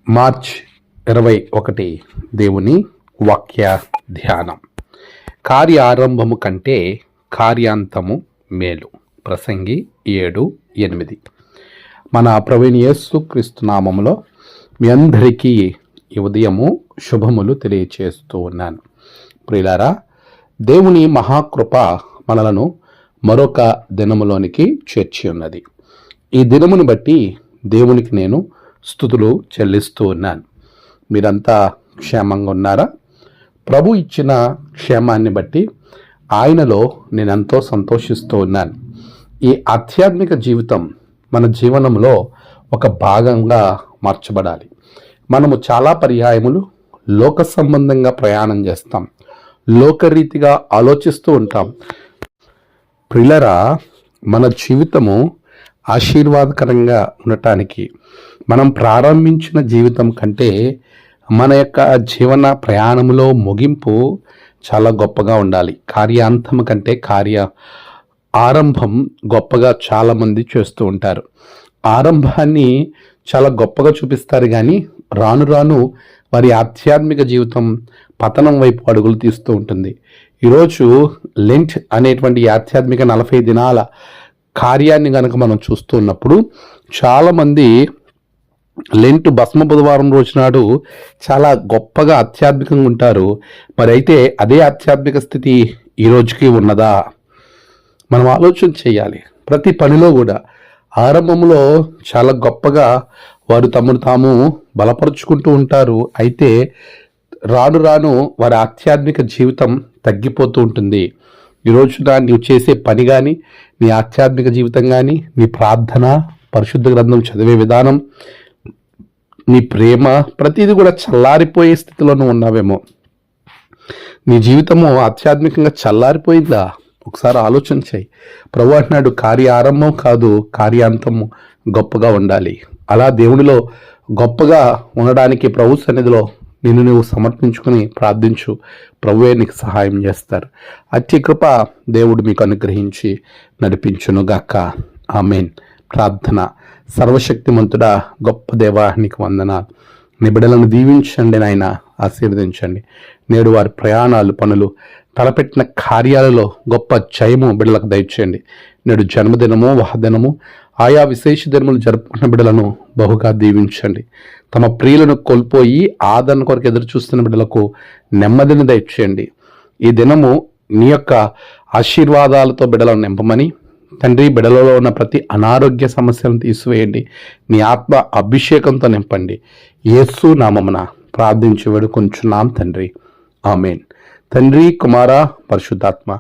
March 21 దేవుని వాక్య ధ్యానం. కార్యారంభము కంటే కార్యాంతము మేలు. ప్రసంగి 7:8. మన ప్రభువైన యేసుక్రీస్తు నామములో మీ అందరికీ ఈ ఉదయము శుభములు తెలియచేస్తూ ఉన్నాను. ప్రియులారా, దేవుని మహాకృప మనలను మరొక దినములోనికి చేర్చి ఉన్నది. ఈ దినమును బట్టి దేవునికి నేను స్తుతులు చెల్లిస్తూ ఉన్నాను. మీరంతా క్షేమంగా ఉన్నారా? ప్రభు ఇచ్చిన క్షేమాన్ని బట్టి ఆయనలో నేను ఎంతో సంతోషిస్తూ ఉన్నాను. ఈ ఆధ్యాత్మిక జీవితం మన జీవనంలో ఒక భాగంగా మార్చబడాలి. మనము చాలా పర్యాయములు లోక సంబంధంగా ప్రయాణం చేస్తాం, లోకరీతిగా ఆలోచిస్తూ ఉంటాం. ప్రియులారా, మన జీవితము ఆశీర్వాదకరంగా ఉండటానికి మనం ప్రారంభించిన జీవితం కంటే మన యొక్క జీవన ప్రయాణంలో ముగింపు చాలా గొప్పగా ఉండాలి. కార్యాంతం కంటే ఆరంభం గొప్పగా చాలామంది చేస్తూ ఉంటారు. ఆరంభాన్ని చాలా గొప్పగా చూపిస్తారు, కానీ రాను రాను వారి ఆధ్యాత్మిక జీవితం పతనం వైపు అడుగులు తీస్తూ ఉంటుంది. ఈరోజు లెంట్ అనేటువంటి ఆధ్యాత్మిక 40 దినాల కార్యాన్ని కనుక మనం చూస్తూ ఉన్నప్పుడు చాలామంది లెంట్ భస్మ బుధవారం రోజు నాడు చాలా గొప్పగా ఆధ్యాత్మికంగా ఉంటారు. మరి అయితే అదే ఆధ్యాత్మిక స్థితి ఈ రోజుకి ఉన్నదా? మనం ఆలోచన చేయాలి. ప్రతి పనిలో కూడా ఆరంభంలో చాలా గొప్పగా వారు తమను తాము బలపరుచుకుంటూ ఉంటారు. అయితే రాను రాను వారి ఆధ్యాత్మిక జీవితం తగ్గిపోతూ ఉంటుంది. ఈరోజు నీవు చేసే పని కానీ, నీ ఆధ్యాత్మిక జీవితం కానీ, నీ ప్రార్థన, పరిశుద్ధ గ్రంథం చదివే విధానం, నీ ప్రేమ, ప్రతిదీ కూడా చల్లారిపోయే స్థితిలో నువ్వు ఉన్నావేమో. నీ జీవితము ఆధ్యాత్మికంగా చల్లారిపోయిందా? ఒకసారి ఆలోచన చేయి. ప్రభు అంటున్నాడు, కార్యారంభం కాదు, కార్యాంతము గొప్పగా ఉండాలి. అలా దేవునిలో గొప్పగా ఉండడానికి ప్రభు సన్నిధిలో నిన్ను నువ్వు సమర్పించుకుని ప్రార్థించు. ప్రభువే నీకు సహాయం చేస్తారు. అతి కృప దేవుడు మీకు అనుగ్రహించి నడిపించునుగాక. ఆమేన్. ప్రార్థన. సర్వశక్తిమంతుడా, గొప్ప దేవా, నీకు వందనాలు. నీ బిడ్డలను దీవించండి నాయన, ఆశీర్వదించండి. నేడు వారి ప్రయాణాలు, పనులు, తలపెట్టిన కార్యాలలో గొప్ప జయము బిడ్డలకు దయచేయండి. నేడు జన్మదినము, వాహదినము, ఆయా విశేష దినములు జరుపుకున్న బిడ్డలను బహుగా దీవించండి. తమ ప్రియులను కోల్పోయి ఆదరణ కొరకు ఎదురు చూస్తున్న బిడ్డలకు నెమ్మదిని దయచేయండి. ఈ దినము నీ యొక్క ఆశీర్వాదాలతో బిడ్డలను నింపమని తండ్రి, బిడ్డలలో ఉన్న ప్రతి అనారోగ్య సమస్యలను తీసివేయండి. నీ ఆత్మ అభిషేకంతో నింపండి. యేసు నామమున ప్రార్థించి వేడుకొంచున్నాం తండ్రి. ఆమేన్. తండ్రి, కుమార, పరిశుద్ధాత్మ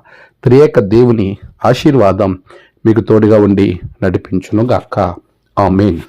త్రియేక దేవుని ఆశీర్వాదం మీకు తోడుగా ఉండి నడిపించును గాక. ఆమేన్.